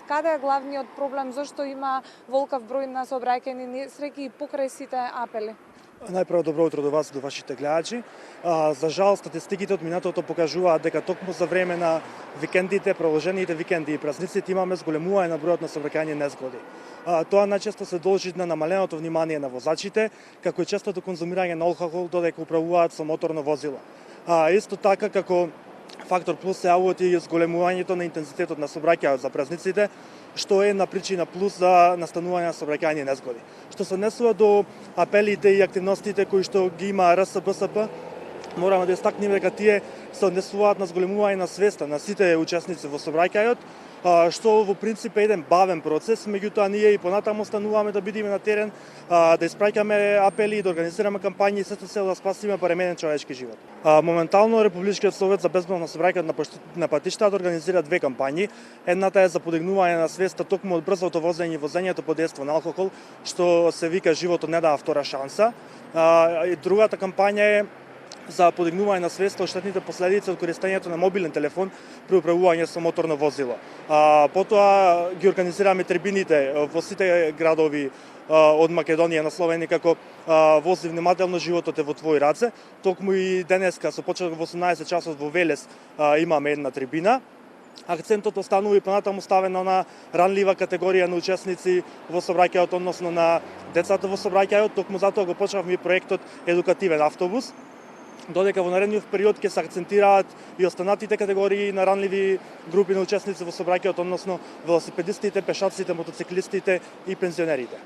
каде е главниот проблем, зашто има волкав број на сообраќајни несреќи и покрај сите апели? Најпрво добро утро до вас и до вашите гледачи. За жал, статистиките од минатото покажуваат дека токму за време на викендите, продолжените викенди и празниците имаме зголемување на бројот на сообраќајни незгоди. Тоа најчесто се должи на намаленото внимание на возачите, како и честото конзумирање на алкохол додека управуваат со моторно возило. Исто така како фактор плюс се јавува и зголемувањето на интензитетот на сообраќајот за празниците, што е една причина плюс за настанување на сообраќајни незгоди. Што се однесува до апелите и активностите кои што ги има РСБСП, мораме да истакнеме дека тие се однесуваат на зголемување на свеста на сите учесници во сообраќајот, што во принцип е еден бавен процес, меѓутоа ние и понатаму остануваме да бидеме на терен, да испраќаме апели, да организираме кампањи и сето се да спасиме паременен човечки живот. Моментално Републичкиот совет за безбедно сообраќај на патиштата организира две кампањи. Едната е за подигнување на свеста токму од брзото возење и возењето под дејство на алкохол, што се вика животот не дава втора шанса. И другата кампања е за подигнување на свеста од штетните последици од користењето на мобилен телефон при управување со моторно возило. Потоа ги организираме трибините во сите градови од Македонија насловени како вози внимателно, животот е во твои раце. Токму и денеска со почеток во 18 часот во Велес имаме една трибина. Акцентот останува и понатаму ставено на ранлива категорија на учесници во сообраќајот, односно на децата во сообраќајот. Токму затоа го почнавме и проектот Едукативен автобус, додека во наредниот период ќе се акцентираат и останатите категории на ранливи групи на учесници во сообраќајот, односно велосипедистите, пешаците, мотоциклистите и пензионерите.